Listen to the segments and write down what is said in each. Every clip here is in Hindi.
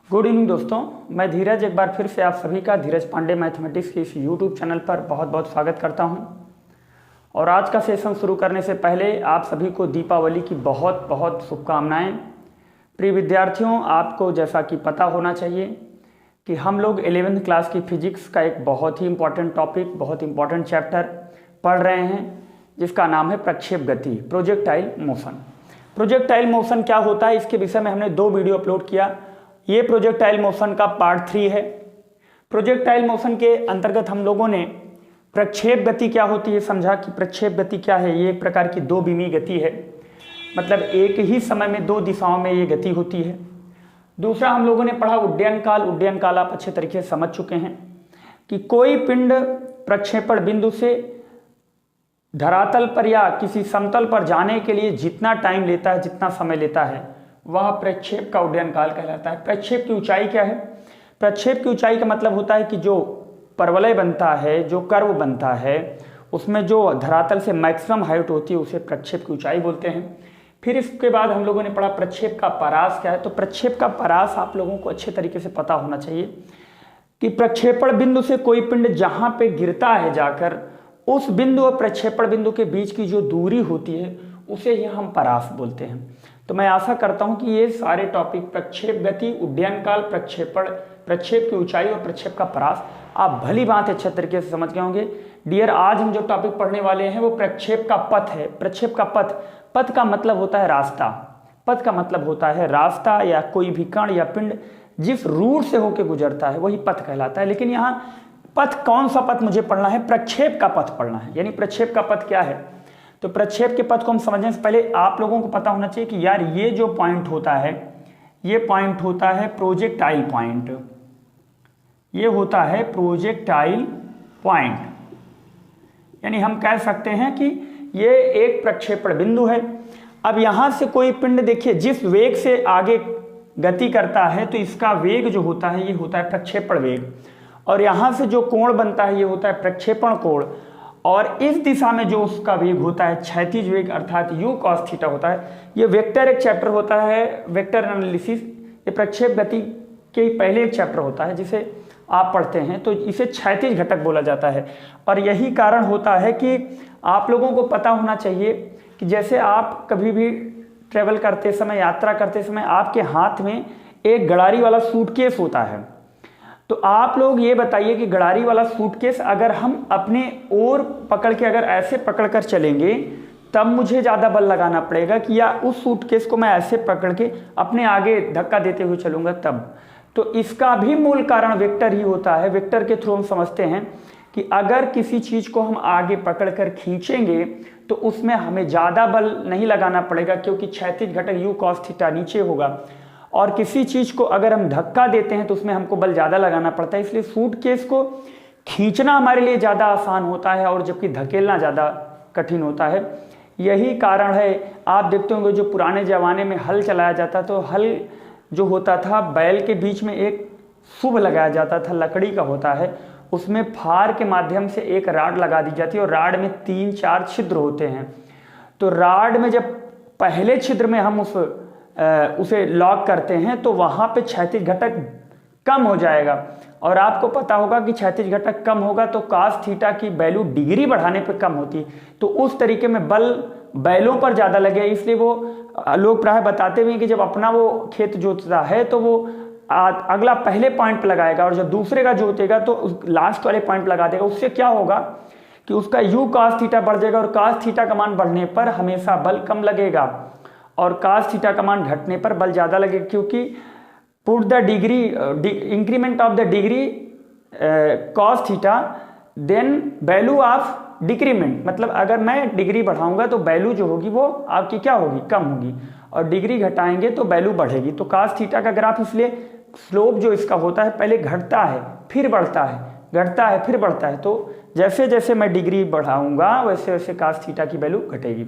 गुड इवनिंग दोस्तों, मैं धीरज एक बार फिर से आप सभी का धीरज पांडे मैथमेटिक्स के इस यूट्यूब चैनल पर बहुत बहुत स्वागत करता हूं। और आज का सेशन शुरू करने से पहले आप सभी को दीपावली की बहुत बहुत शुभकामनाएं। प्रिय विद्यार्थियों, आपको जैसा कि पता होना चाहिए कि हम लोग 11वीं क्लास की फिजिक्स का एक बहुत ही इंपॉर्टेंट टॉपिक, बहुत इंपॉर्टेंट चैप्टर पढ़ रहे हैं जिसका नाम है प्रक्षेप गति, प्रोजेक्टाइल मोशन। प्रोजेक्टाइल मोशन क्या होता है, इसके विषय में हमने 2 वीडियो अपलोड किया। ये प्रोजेक्टाइल मोशन का पार्ट 3 है। प्रोजेक्टाइल मोशन के अंतर्गत हम लोगों ने प्रक्षेप गति क्या होती है समझा कि प्रक्षेप गति क्या है। ये एक प्रकार की 2 बीमी गति है, मतलब एक ही समय में 2 दिशाओं में ये गति होती है। दूसरा हम लोगों ने पढ़ा उड्डयन काल। उड्डयन काल आप अच्छे तरीके से समझ चुके हैं कि कोई पिंड प्रक्षेपण बिंदु से धरातल पर या किसी समतल पर जाने के लिए जितना टाइम लेता है, जितना समय लेता है, वह प्रक्षेप का उड्डयन काल कहलाता है। प्रक्षेप की ऊंचाई क्या है? प्रक्षेप की ऊंचाई का मतलब होता है कि जो परवलय बनता है, जो कर्व बनता है, उसमें जो धरातल से मैक्सिमम हाइट होती है उसे प्रक्षेप की ऊंचाई बोलते हैं। फिर इसके बाद हम लोगों ने पढ़ा प्रक्षेप का परास क्या है। तो प्रक्षेप का परास आप लोगों को अच्छे तरीके से पता होना चाहिए कि प्रक्षेपण बिंदु से कोई पिंड जहां पे गिरता है जाकर, उस बिंदु और प्रक्षेपण बिंदु के बीच की जो दूरी होती है उसे ही हम परास बोलते हैं। तो मैं आशा करता हूं कि ये सारे टॉपिक प्रक्षेप गति, उड्डयन काल, प्रक्षेपण, प्रक्षेप की ऊंचाई और प्रक्षेप का परास आप भली बात अच्छे तरीके से समझ गए होंगे। डियर, आज हम जो टॉपिक पढ़ने वाले हैं वो प्रक्षेप का पथ है। प्रक्षेप का पथ, पथ का मतलब होता है रास्ता। पथ का मतलब होता है रास्ता या कोई भी कण या पिंड जिस रूट से होकर गुजरता है वही पथ कहलाता है। लेकिन यहाँ पथ, कौन सा पथ मुझे पढ़ना है? प्रक्षेप का पथ पढ़ना है। यानी प्रक्षेप का पथ क्या है? तो प्रक्षेप के पथ को हम समझने से पहले आप लोगों को पता होना चाहिए कि यार ये जो पॉइंट होता है, ये पॉइंट होता है प्रोजेक्टाइल पॉइंट। ये होता है प्रोजेक्टाइल पॉइंट, यानी हम कह सकते हैं कि ये एक प्रक्षेपण बिंदु है। अब यहां से कोई पिंड देखिए जिस वेग से आगे गति करता है तो इसका वेग जो होता है ये होता है प्रक्षेपण वेग, और यहां से जो कोण बनता है ये होता है प्रक्षेपण कोण, और इस दिशा में जो उसका वेग होता है क्षैतिज वेग अर्थात u cos थीटा होता है। ये वेक्टर एक चैप्टर होता है, वेक्टर एनालिसिस। ये प्रक्षेप गति के पहले एक चैप्टर होता है जिसे आप पढ़ते हैं, तो इसे क्षैतिज घटक बोला जाता है। और यही कारण होता है कि आप लोगों को पता होना चाहिए कि जैसे आप कभी भी ट्रेवल करते समय, यात्रा करते समय आपके हाथ में एक गड़ारी वाला सूटकेस होता है, तो आप लोग ये बताइए कि गड़ारी वाला सूटकेस अगर हम अपने ओर पकड़ के अगर ऐसे पकड़ कर चलेंगे तब मुझे ज़्यादा बल लगाना पड़ेगा कि या उस सूटकेस को मैं ऐसे पकड़ के अपने आगे धक्का देते हुए चलूँगा तब। तो इसका भी मूल कारण वेक्टर ही होता है। वेक्टर के थ्रू हम समझते हैं कि अगर किसी चीज़ को हम आगे पकड़ कर खींचेंगे तो उसमें हमें ज़्यादा बल नहीं लगाना पड़ेगा क्योंकि क्षैतिज घटक u cos थीटा नीचे होगा, और किसी चीज़ को अगर हम धक्का देते हैं तो उसमें हमको बल ज़्यादा लगाना पड़ता है। इसलिए सूटकेस को खींचना हमारे लिए ज़्यादा आसान होता है और जबकि धकेलना ज़्यादा कठिन होता है। यही कारण है, आप देखते होंगे जो पुराने ज़माने में हल चलाया जाता तो हल जो होता था बैल के बीच में एक शुभ लगाया जाता था, लकड़ी का होता है, उसमें फार के माध्यम से एक राड लगा दी जाती है और राड में 3-4 छिद्र होते हैं। तो राड में जब पहले छिद्र में हम उसे लॉक करते हैं तो वहां पे क्षैतिज घटक कम हो जाएगा, और आपको पता होगा कि क्षैतिज घटक कम होगा तो cos थीटा की वैल्यू डिग्री बढ़ाने पे कम होती है। तो उस तरीके में बल बैलों पर ज़्यादा लगे, इसलिए वो लोग प्राय बताते हुए कि जब अपना वो खेत जोतता है तो वो अगला पहले पॉइंट पर लगाएगा और जब दूसरे का जोतेगा तो लास्ट वाले पॉइंट पर लगा देगा। उससे क्या होगा कि उसका u cos थीटा बढ़ जाएगा और cos थीटा का मान बढ़ने पर हमेशा बल कम लगेगा और cos थीटा का मान घटने पर बल ज़्यादा लगेगा, क्योंकि put the degree increment of the degree cos theta then value of decrement, मतलब अगर मैं डिग्री बढ़ाऊंगा तो वैल्यू जो होगी वो आपकी क्या होगी? कम होगी, और डिग्री घटाएंगे तो वैल्यू बढ़ेगी। तो cos थीटा का ग्राफ इसलिए स्लोप जो इसका होता है पहले घटता है फिर बढ़ता है, घटता है फिर बढ़ता है। तो जैसे जैसे मैं डिग्री बढ़ाऊंगा वैसे वैसे cos थीटा की वैल्यू घटेगी।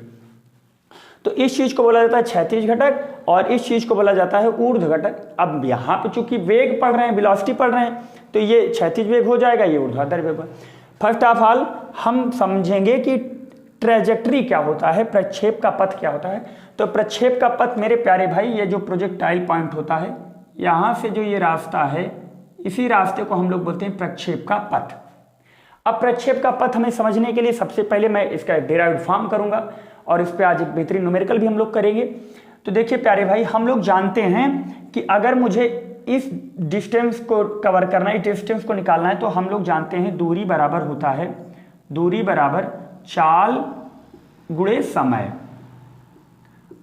तो इस चीज को बोला जाता है क्षैतिज घटक और इस चीज को बोला जाता है ऊर्ध्व घटक। अब यहाँ पे चूंकि वेग पढ़ रहे हैं, वेलोसिटी पढ़ रहे हैं, तो ये क्षैतिज वेग हो जाएगा, ये ऊर्ध्वाधर वेग। फर्स्ट ऑफ ऑल हम समझेंगे कि ट्रेजेक्टरी क्या होता है, प्रक्षेप का पथ क्या होता है। तो प्रक्षेप का पथ मेरे प्यारे भाई, ये जो प्रोजेक्टाइल पॉइंट होता है यहाँ से जो ये रास्ता है, इसी रास्ते को हम लोग बोलते हैं प्रक्षेप का पथ। अब प्रक्षेप का पथ हमें समझने के लिए सबसे पहले मैं इसका डेराइव्ड फॉर्म करूंगा और इस पे आज एक बेहतरीन न्यूमेरिकल भी हम लोग करेंगे। तो देखिए प्यारे भाई, हम लोग जानते हैं कि अगर मुझे इस डिस्टेंस को कवर करना है, इस डिस्टेंस को निकालना है, तो हम लोग जानते हैं दूरी बराबर होता है, दूरी बराबर चाल गुणे समय।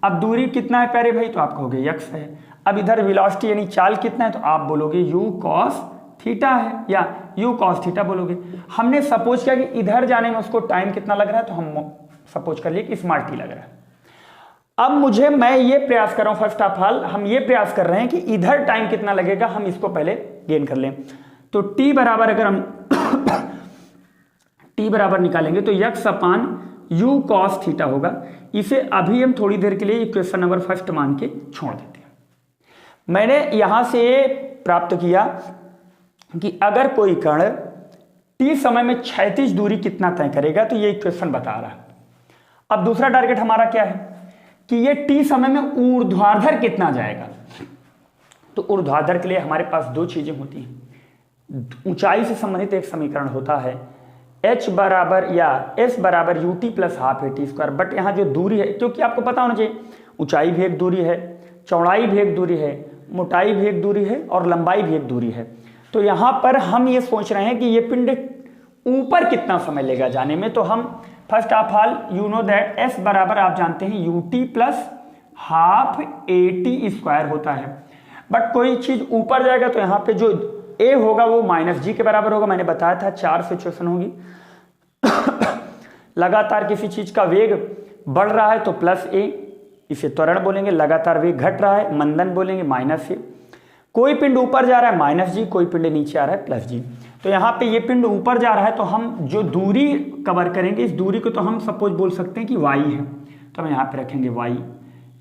अब दूरी कितना है प्यारे भाई, तो आप कहोगे x है। अब इधर वेलोसिटी यानी चाल कितना है, तो आप बोलोगे u cos थीटा है या u cos थीटा बोलोगे। हमने सपोज किया कि इधर जाने में उसको टाइम कितना लग रहा है, तो हम सपोज कर लिए कि स्मॉल t लग रहा है। अब मैं ये प्रयास कर रहा हूं, फर्स्ट ऑफ ऑल हम ये प्रयास कर रहे हैं कि इधर टाइम कितना लगेगा, हम इसको पहले गेन कर लें। तो t बराबर अगर हम t बराबर निकालेंगे तो x अपान u cos थीटा होगा। इसे अभी हम थोड़ी देर के लिए इक्वेशन नंबर फर्स्ट मान के छोड़ देते हैं। मैंने यहां से प्राप्त किया कि अगर कोई कण t समय में क्षैतिज दूरी कितना तय करेगा, तो ये इक्वेशन बता रहा है। अब दूसरा टारगेट हमारा क्या है कि ये t समय में ऊर्ध्वाधर कितना जाएगा। तो ऊर्ध्वाधर के लिए हमारे पास दो चीजें होती हैं। ऊंचाई से संबंधित एक समीकरण होता है h बराबर या s बराबर ut plus half A T square. But यहाँ जो दूरी है, क्योंकि आपको पता होना चाहिए ऊंचाई भी एक दूरी है, चौड़ाई भी एक दूरी है, मोटाई भी एक दूरी है और लंबाई भी एक दूरी है। तो यहाँ पर हम ये सोच रहे हैं कि ये पिंड ऊपर कितना समय लेगा जाने में। तो हम first of all you know that s बराबर आप जानते हैं ut plus half A T square होता है। बट कोई चीज ऊपर जाएगा तो यहाँ पे जो a होगा वो माइनस जी के बराबर होगा। मैंने बताया था 4 सिचुएशन होगी। लगातार किसी चीज का वेग बढ़ रहा है तो प्लस a, इसे त्वरण बोलेंगे। लगातार वेग घट रहा है, मंदन बोलेंगे, माइनस a। कोई पिंड ऊपर जा रहा है माइनस जी, कोई पिंड नीचे आ रहा है प्लस जी। तो यहाँ पे ये पिंड ऊपर जा रहा है तो हम जो दूरी कवर करेंगे, इस दूरी को तो हम सपोज बोल सकते हैं कि y है। तो हम यहाँ पे रखेंगे y,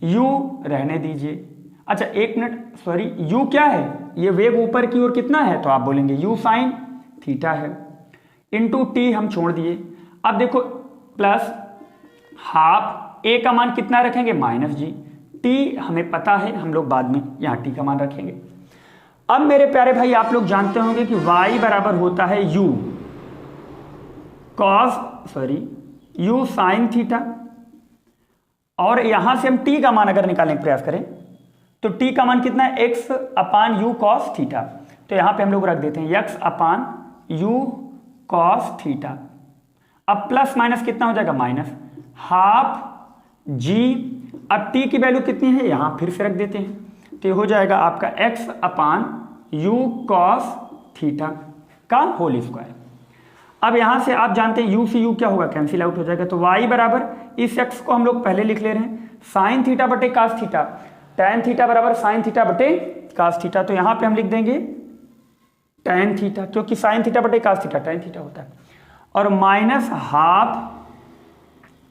u रहने दीजिए। अच्छा एक मिनट, सॉरी u क्या है, ये वेग ऊपर की ओर कितना है, तो आप बोलेंगे u साइन थीटा है, इंटू टी हम छोड़ दिए। अब देखो प्लस हाफ a का मान कितना रखेंगे, माइनस जी। t हमें पता है, हम लोग बाद में यहाँ t का मान रखेंगे। अब मेरे प्यारे भाई आप लोग जानते होंगे कि y बराबर होता है u साइन थीटा। और यहां से हम t का मान अगर निकालने का प्रयास करें तो t का मान कितना है, x अपान u cos थीटा। तो यहां पे हम लोग रख देते हैं x अपान u cos थीटा। अब प्लस माइनस कितना हो जाएगा, माइनस हाफ g। अब t की वैल्यू कितनी है, यहां फिर से रख देते हैं। तो ये हो जाएगा आपका x अपान u cos थीटा का होल स्क्वायर। अब यहां से आप जानते हैं u से u क्या होगा, कैंसिल आउट हो जाएगा। तो y बराबर इस x को हम लोग पहले लिख ले रहे हैं साइन थीटा बटे कास थीटा। टैन थीटा बराबर साइन थीटा बटे कास थीटा। तो यहां पे हम लिख देंगे टैन थीटा, क्योंकि साइन थीटा बटे कास थीटा टैन थीटा होता है। और माइनस हाफ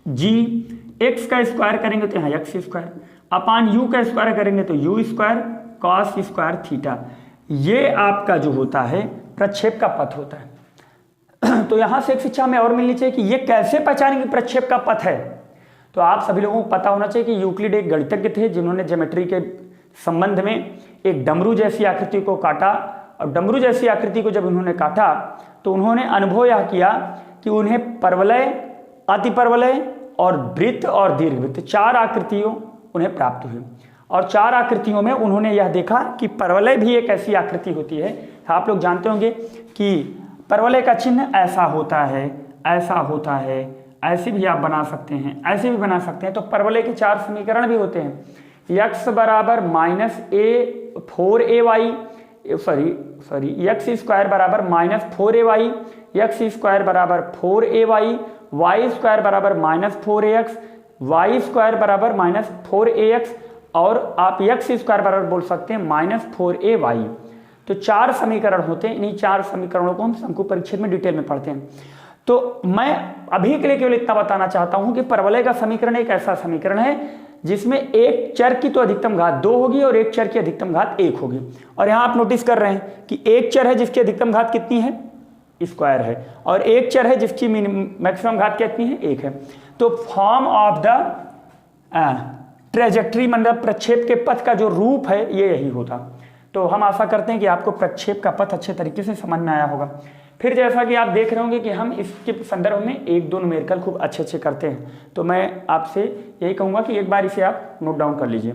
जी, एक्स का स्क्वायर करेंगे तो यहाँ एक्स स्क्वायर, अपान यू का स्क्वायर करेंगे तो you square cos square theta. ये आपका जो होता है प्रक्षेप का पथ होता है। तो यहां से एक शिक्षा में और मिलनी चाहिए कि ये कैसे पहचानेंगे प्रक्षेप का पथ है। तो आप सभी लोगों को पता होना चाहिए कि यूक्लिड एक गणितज्ञ थे जिन्होंने ज्योमेट्री के संबंध में एक डमरू जैसी आकृति को काटा। और डमरू जैसी आकृति को जब उन्होंने काटा तो उन्होंने अनुभव यह किया कि उन्हें परवलय, अतिपरवलय और वृत्त और दीर्घवृत्त 4 आकृतियों उन्हें प्राप्त हुई। और 4 आकृतियों में उन्होंने यह देखा कि परवलय भी एक ऐसी आकृति होती है। आप लोग जानते होंगे कि परवलय का चिन्ह ऐसा होता है, ऐसा होता है, ऐसे भी आप बना सकते हैं, ऐसे भी बना सकते हैं। तो परवलय के 4 समीकरण भी होते हैं। x बराबर माइनस ए 4ay, एक्स स्क्वायर बराबर माइनस 4ay, एक्स स्क्वायर बराबर 4ay, वाई स्क्वायर बराबर माइनस 4ax, वाई स्क्वायर बराबर माइनस 4ax, और आप एक्स स्क्वायर बराबर बोल सकते हैं माइनस 4ay। तो 4 समीकरण होते हैं। इन्हीं 4 समीकरणों को हम शंकु परिच्छेद में डिटेल में पढ़ते हैं। तो मैं अभी के लिए केवल इतना बताना चाहता हूं कि परवलय का समीकरण एक ऐसा समीकरण है जिसमें एक चर की तो अधिकतम घात 2 होगी और एक चर की अधिकतम घात 1 होगी। और यहां आप नोटिस कर रहे हैं कि एक चर है जिसकी अधिकतम घात कितनी है, स्क्वायर है, और एक चर है जिसकी मैक्सिमम घात कितनी है, 1 है। तो फॉर्म ऑफ द ट्रेजेक्ट्री मतलब प्रक्षेप के पथ का जो रूप है ये यही होता। तो हम आशा करते हैं कि आपको प्रक्षेप का पथ अच्छे तरीके से समझ में आया होगा। फिर जैसा कि आप देख रहे होंगे कि हम इसके संदर्भ में 1-2 न्यूमेरिकल खूब अच्छे करते हैं, तो मैं आपसे यही कहूँगा कि एक बार इसे आप नोट डाउन कर लीजिए।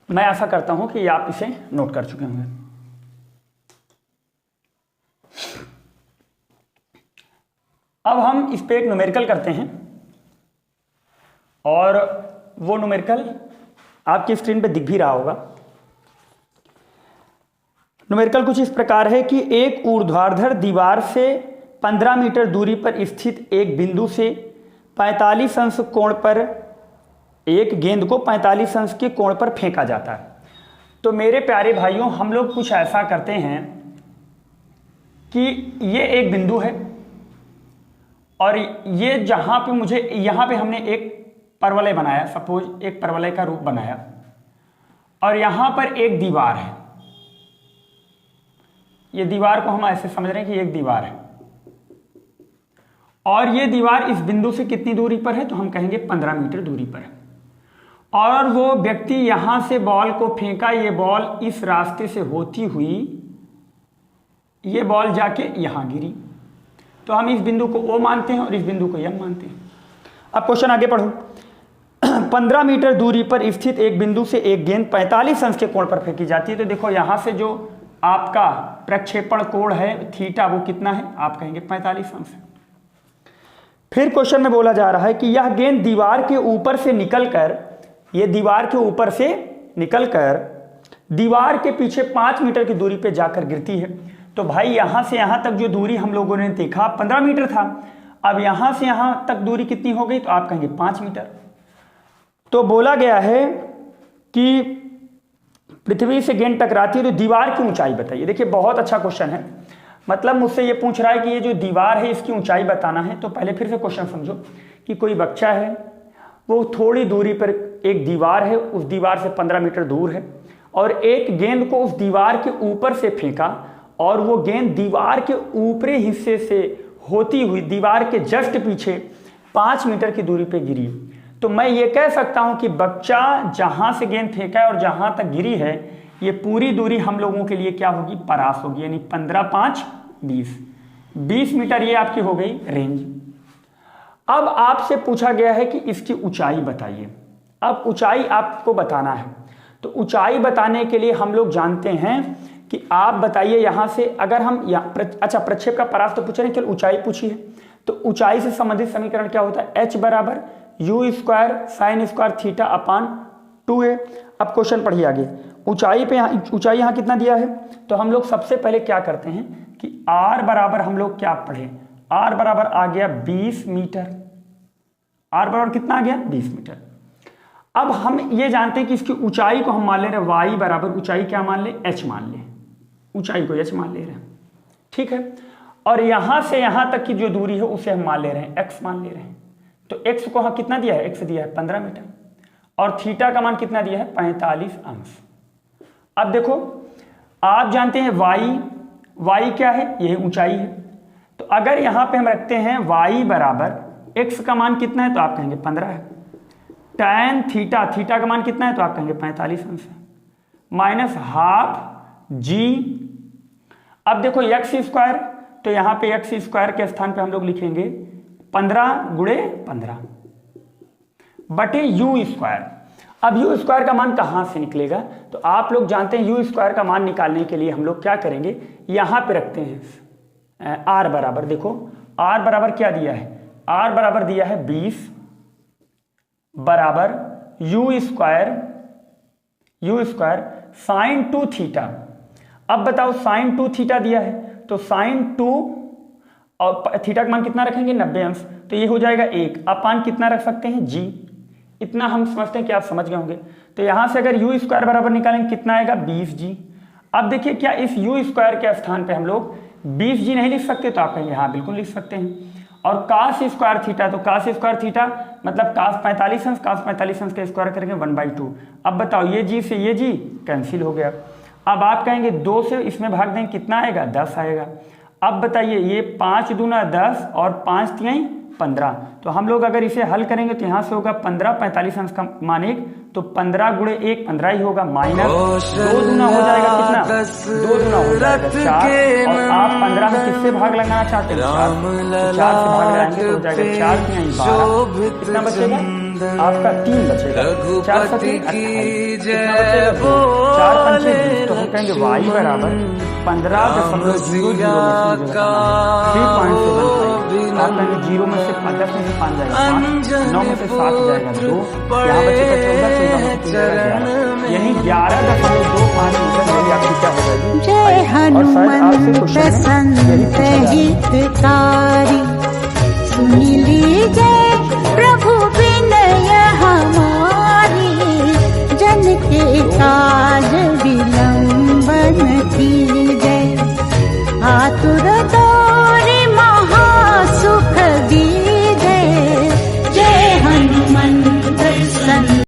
मैं आशा करता हूं कि आप इसे नोट कर चुके होंगे। अब हम इस पे एक न्यूमेरिकल करते हैं और वो न्यूमेरिकल आपकी स्क्रीन पे दिख भी रहा होगा। न्यूमेरिकल कुछ इस प्रकार है कि एक ऊर्ध्वाधर दीवार से 15 मीटर दूरी पर स्थित एक बिंदु से 45 अंश कोण पर एक गेंद को 45 अंश के कोण पर फेंका जाता है। तो मेरे प्यारे भाइयों, हम लोग कुछ ऐसा करते हैं कि ये एक बिंदु है और ये जहां पे मुझे यहां पे हमने एक परवलय बनाया, सपोज एक परवलय का रूप बनाया, और यहां पर एक दीवार है। ये दीवार को हम ऐसे समझ रहे हैं कि एक दीवार है और ये दीवार इस बिंदु से कितनी दूरी पर है, तो हम कहेंगे 15 मीटर दूरी पर है। और वो व्यक्ति यहां से बॉल को फेंका, ये बॉल इस रास्ते से होती हुई ये बॉल जाके यहां गिरी, तो हम इस बिंदु को O मानते हैं और इस बिंदु को M मानते हैं। अब क्वेश्चन आगे पढ़ो। 15 मीटर दूरी पर स्थित एक बिंदु से एक गेंद 45 अंश के कोण पर फेंकी जाती है। तो देखो यहां से जो आपका प्रक्षेपण कोण है थीटा, वो कितना है, आप कहेंगे 45 अंश है। फिर क्वेश्चन में बोला जा रहा है कि यह गेंद दीवार के ऊपर से निकलकर, ये दीवार के ऊपर से निकलकर दीवार के पीछे 5 मीटर की दूरी पे जाकर गिरती है। तो भाई यहां से यहां तक जो दूरी हम लोगों ने देखा 15 मीटर था, अब यहां से यहां तक दूरी कितनी हो गई, तो आप कहेंगे 5 मीटर। तो बोला गया है कि पृथ्वी से गेंद टकराती है तो दीवार की ऊंचाई बताइए। देखिए बहुत अच्छा क्वेश्चन है, मतलब मुझसे ये पूछ रहा है कि ये जो दीवार है इसकी ऊंचाई बताना है। तो पहले फिर से क्वेश्चन समझो कि कोई बच्चा है, वो थोड़ी दूरी पर एक दीवार है, उस दीवार से 15 मीटर दूर है और एक गेंद को उस दीवार के ऊपर से फेंका और वो गेंद दीवार के ऊपरी हिस्से से होती हुई दीवार के जस्ट पीछे 5 मीटर की दूरी पे गिरी। तो मैं ये कह सकता हूं कि बच्चा जहां से गेंद फेंका है और जहां तक गिरी है, ये पूरी दूरी हम लोगों के लिए क्या होगी, परास होगी, यानी 15, 5, 20 मीटर ये आपकी हो गई रेंज। अब आपसे पूछा गया है कि इसकी ऊंचाई बताइए। अब ऊंचाई आपको बताना है, तो ऊंचाई बताने के लिए हम लोग जानते हैं कि आप बताइए यहां से, अगर हम अच्छा प्रक्षेप का परास तो पूछ रहे हैं, केवल ऊंचाई पूछी है। तो ऊंचाई से संबंधित समीकरण क्या होता है, h बराबर u square sine square theta upon 2a। अब क्वेश्चन पढ़िए आगे। ऊंचाई पे ऊंचाई यहाँ कितना दिया है, तो हम लोग सबसे पहले क्या करते हैं कि r बराबर हम लोग क्या पढ़े, r बराबर आ गया 20 मीटर। r बराबर कितना आ गया, 20 मीटर। अब हम ये जानते हैं कि इसकी ऊंचाई को हम मान ले रहे हैं y बराबर, ऊंचाई क्या मान ले, h मान ले, ऊंचाई को h मान ले रहे हैं, ठीक है। और यहां से यहां तक की जो दूरी है उसे हम मान ले रहे हैं, x मान ले रहे हैं। तो x को कितना दिया है, x दिया है 15 मीटर और थीटा का मान कितना दिया है, 45 अंश। अब देखो आप जानते हैं y क्या है, यह ऊंचाई है। तो अगर यहां पे हम रखते हैं y बराबर x का मान कितना है, तो आप कहेंगे 15 है। tan थीटा का मान कितना है, तो आप कहेंगे 45 अंश है, माइनस हाफ g। अब देखो x स्क्वायर, तो यहां पे x स्क्वायर के स्थान पे हम लोग लिखेंगे 15 गुणे 15 बटे u स्क्वायर। अब u स्क्वायर का मान कहां से निकलेगा, तो आप लोग जानते हैं u स्क्वायर का मान निकालने के लिए हम लोग क्या करेंगे, यहां पे रखते हैं r बराबर, देखो r बराबर क्या दिया है, r बराबर दिया है 20 बराबर u स्क्वायर साइन 2 थीटा। अब बताओ साइन 2 थीटा दिया है, तो साइन 2 और थीटा का मान कितना रखेंगे, 90 अंश, तो ये हो जाएगा 1 अपान कितना रख सकते हैं, g। इतना हम समझते हैं कि आप समझ गए होंगे। तो यहां से अगर u स्क्वायर बराबर निकालेंगे कितना आएगा, 20g। अब देखिए क्या इस u स्क्वायर के स्थान पे हम लोग 20g नहीं लिख सकते, तो आप कहेंगे हाँ बिल्कुल लिख सकते हैं। और cos स्क्वायर थीटा, तो cos स्क्वायर थीटा मतलब cos 45 अंश, cos 45 अंश का स्क्वायर करेंगे 1/2। अब बताओ ये जी से ये जी कैंसिल हो गया। अब आप कहेंगे 2 से इसमें भाग देंगे कितना आएगा, 10 आएगा। अब बताइए ये 5 दूना 10 और 5 तिहाई 15, तो हम लोग अगर इसे हल करेंगे तो यहाँ से होगा 15, 45 अंश का मान 1, तो 15 गुणे 1 15 ही होगा, माइनस 2 दूना हो जाएगा कितना, 2 दूना हो जाएगा 4, और आप 15 में किससे भाग लगाना चाहते हैं, 4 से भाग लगाएंगे तो हो जाएगा 4 तिहाई 12, कितना बचेगा आपका 3 बचेगा, 4 सत्ते 28, कितना बचेगा 4 पंचे 20, तो हम कहेंगे y बराबर 15.00 आप कहेंगे 0 में से 10 में से 5 जाएगा 5, 9 में से 7 जाएगा 2, यहाँ बचेगा 14, 14 में से 11, यानी 11.25 मीटर यही आपकी क्या हो जाएगी। जय हनुमान प्रसन्न हितकारी, सुन लीजिए प्रभु विनय हमारी, जन के काज विलंब